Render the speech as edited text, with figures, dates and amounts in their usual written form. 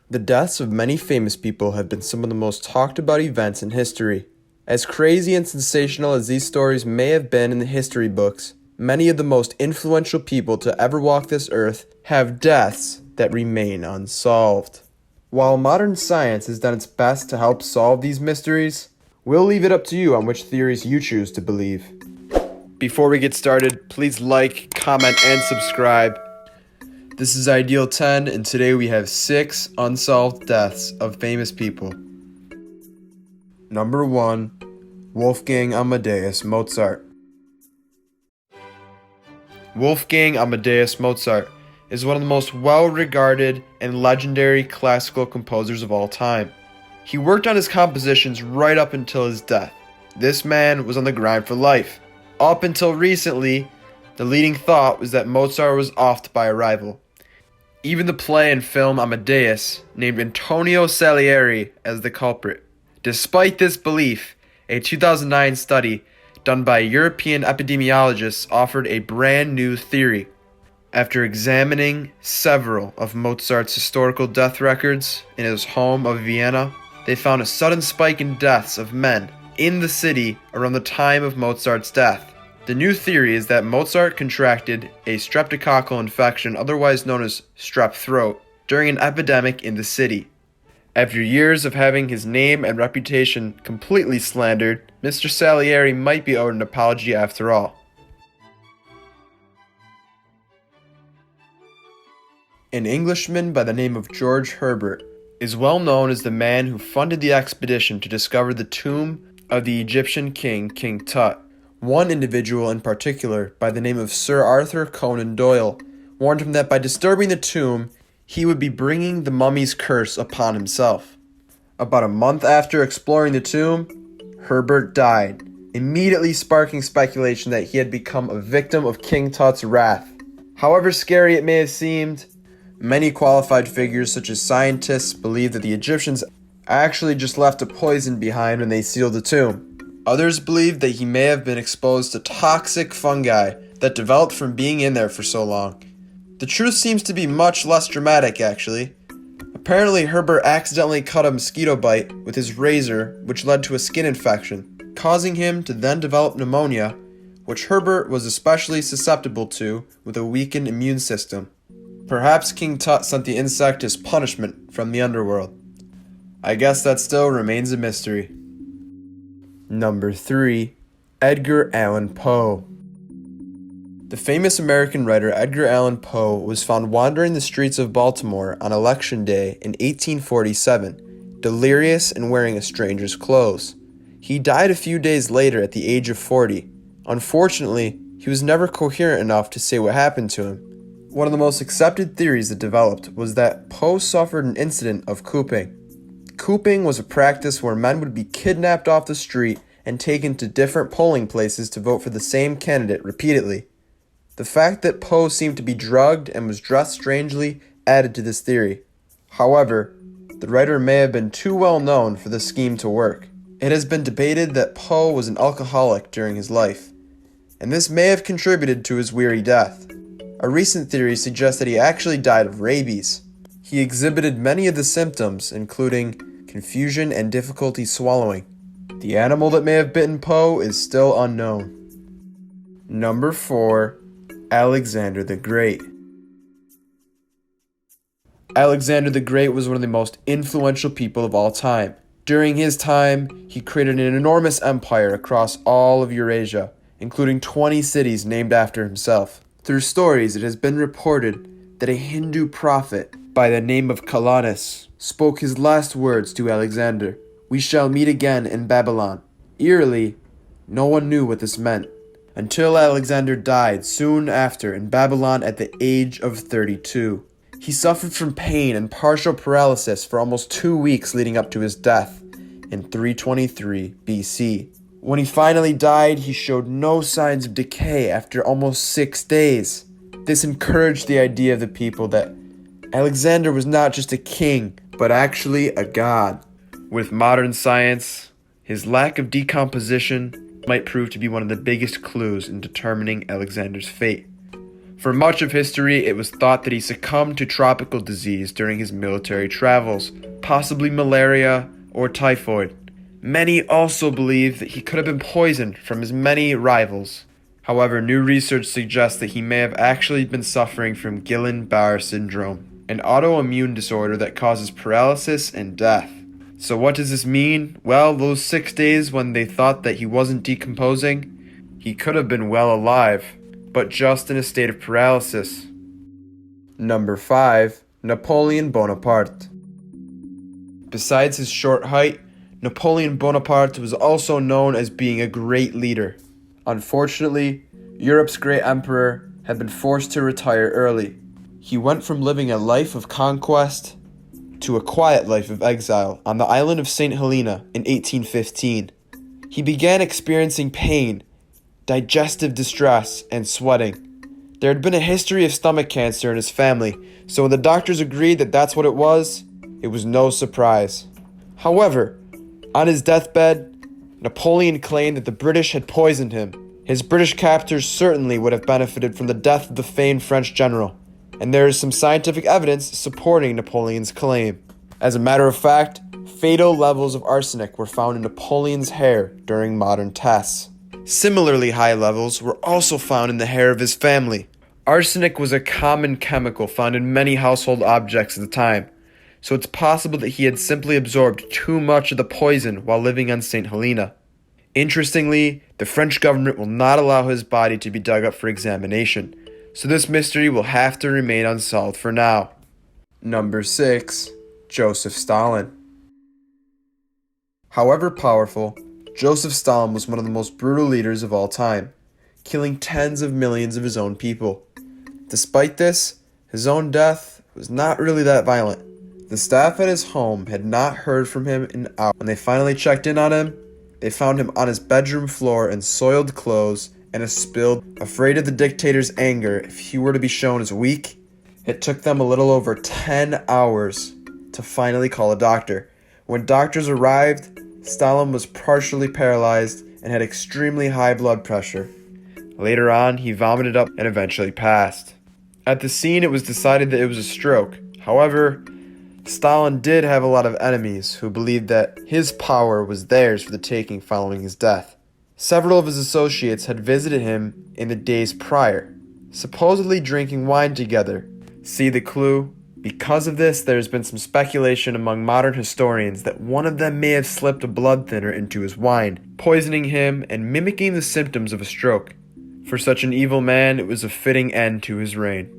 The deaths of many famous people have been some of the most talked about events in history. As crazy and sensational as these stories may have been in the history books, many of the most influential people to ever walk this earth have deaths that remain unsolved. While modern science has done its best to help solve these mysteries, we'll leave it up to you on which theories you choose to believe. Before we get started, please like, comment, and subscribe. This is Ideal 10, and today we have 6 unsolved deaths of famous people. Number 1. Wolfgang Amadeus Mozart. Wolfgang Amadeus Mozart is one of the most well-regarded and legendary classical composers of all time. He worked on his compositions right up until his death. This man was on the grind for life. Up until recently, the leading thought was that Mozart was offed by a rival. Even the play and film Amadeus named Antonio Salieri as the culprit. Despite this belief, a 2009 study done by European epidemiologists offered a brand new theory. After examining several of Mozart's historical death records in his home of Vienna, they found a sudden spike in deaths of men in the city around the time of Mozart's death. The new theory is that Mozart contracted a streptococcal infection, otherwise known as strep throat, during an epidemic in the city. After years of having his name and reputation completely slandered, Mr. Salieri might be owed an apology after all. An Englishman by the name of George Herbert is well known as the man who funded the expedition to discover the tomb of the Egyptian king, King Tut. One individual in particular, by the name of Sir Arthur Conan Doyle, warned him that by disturbing the tomb, he would be bringing the mummy's curse upon himself. About a month after exploring the tomb, Herbert died, immediately sparking speculation that he had become a victim of King Tut's wrath. However scary it may have seemed, many qualified figures such as scientists believe that the Egyptians actually just left a poison behind when they sealed the tomb. Others believe that he may have been exposed to toxic fungi that developed from being in there for so long. The truth seems to be much less dramatic, actually. Apparently, Herbert accidentally cut a mosquito bite with his razor, which led to a skin infection, causing him to then develop pneumonia, which Herbert was especially susceptible to with a weakened immune system. Perhaps King Tut sent the insect as punishment from the underworld. I guess that still remains a mystery. Number 3. Edgar Allan Poe. The famous American writer Edgar Allan Poe was found wandering the streets of Baltimore on Election Day in 1847, delirious and wearing a stranger's clothes. He died a few days later at the age of 40. Unfortunately, he was never coherent enough to say what happened to him. One of the most accepted theories that developed was that Poe suffered an incident of cooping. Cooping was a practice where men would be kidnapped off the street and taken to different polling places to vote for the same candidate repeatedly. The fact that Poe seemed to be drugged and was dressed strangely added to this theory. However, the writer may have been too well known for the scheme to work. It has been debated that Poe was an alcoholic during his life, and this may have contributed to his weary death. A recent theory suggests that he actually died of rabies. He exhibited many of the symptoms, including confusion and difficulty swallowing. The animal that may have bitten Poe is still unknown. Number 4. Alexander the Great. Alexander the Great was one of the most influential people of all time. During his time, he created an enormous empire across all of Eurasia, including 20 cities named after himself. Through stories, it has been reported that a Hindu prophet by the name of Kalanis spoke his last words to Alexander: "We shall meet again in Babylon." Eerily, no one knew what this meant, until Alexander died soon after in Babylon at the age of 32. He suffered from pain and partial paralysis for almost 2 weeks leading up to his death in 323 BC. When he finally died, he showed no signs of decay after almost 6 days. This encouraged the idea of the people that Alexander was not just a king, but actually a god. With modern science, his lack of decomposition might prove to be one of the biggest clues in determining Alexander's fate. For much of history, it was thought that he succumbed to tropical disease during his military travels, possibly malaria or typhoid. Many also believe that he could have been poisoned from his many rivals. However, new research suggests that he may have actually been suffering from Guillain-Barré syndrome, an autoimmune disorder that causes paralysis and death. So what does this mean? Well, those 6 days when they thought that he wasn't decomposing, he could have been well alive, but just in a state of paralysis. Number 5. Napoleon Bonaparte. Besides his short height, Napoleon Bonaparte was also known as being a great leader. Unfortunately, Europe's great emperor had been forced to retire early. He went from living a life of conquest to a quiet life of exile on the island of St. Helena in 1815. He began experiencing pain, digestive distress, and sweating. There had been a history of stomach cancer in his family, so when the doctors agreed that that's what it was no surprise. However, on his deathbed, Napoleon claimed that the British had poisoned him. His British captors certainly would have benefited from the death of the famed French general, and there is some scientific evidence supporting Napoleon's claim. As a matter of fact, fatal levels of arsenic were found in Napoleon's hair during modern tests. Similarly high levels were also found in the hair of his family. Arsenic was a common chemical found in many household objects at the time, so it's possible that he had simply absorbed too much of the poison while living on St. Helena. Interestingly, the French government will not allow his body to be dug up for examination, so this mystery will have to remain unsolved for now. Number 6. Joseph Stalin. However powerful, Joseph Stalin was one of the most brutal leaders of all time, killing tens of millions of his own people. Despite this, his own death was not really that violent. The staff at his home had not heard from him in hours. When they finally checked in on him, they found him on his bedroom floor in soiled clothes and a spilled. Afraid of the dictator's anger if he were to be shown as weak, it took them a little over 10 hours to finally call a doctor. When doctors arrived, Stalin was partially paralyzed and had extremely high blood pressure. Later on, he vomited up and eventually passed. At the scene, it was decided that it was a stroke. However, Stalin did have a lot of enemies who believed that his power was theirs for the taking following his death. Several of his associates had visited him in the days prior, supposedly drinking wine together. See the clue? Because of this, there has been some speculation among modern historians that one of them may have slipped a blood thinner into his wine, poisoning him and mimicking the symptoms of a stroke. For such an evil man, it was a fitting end to his reign.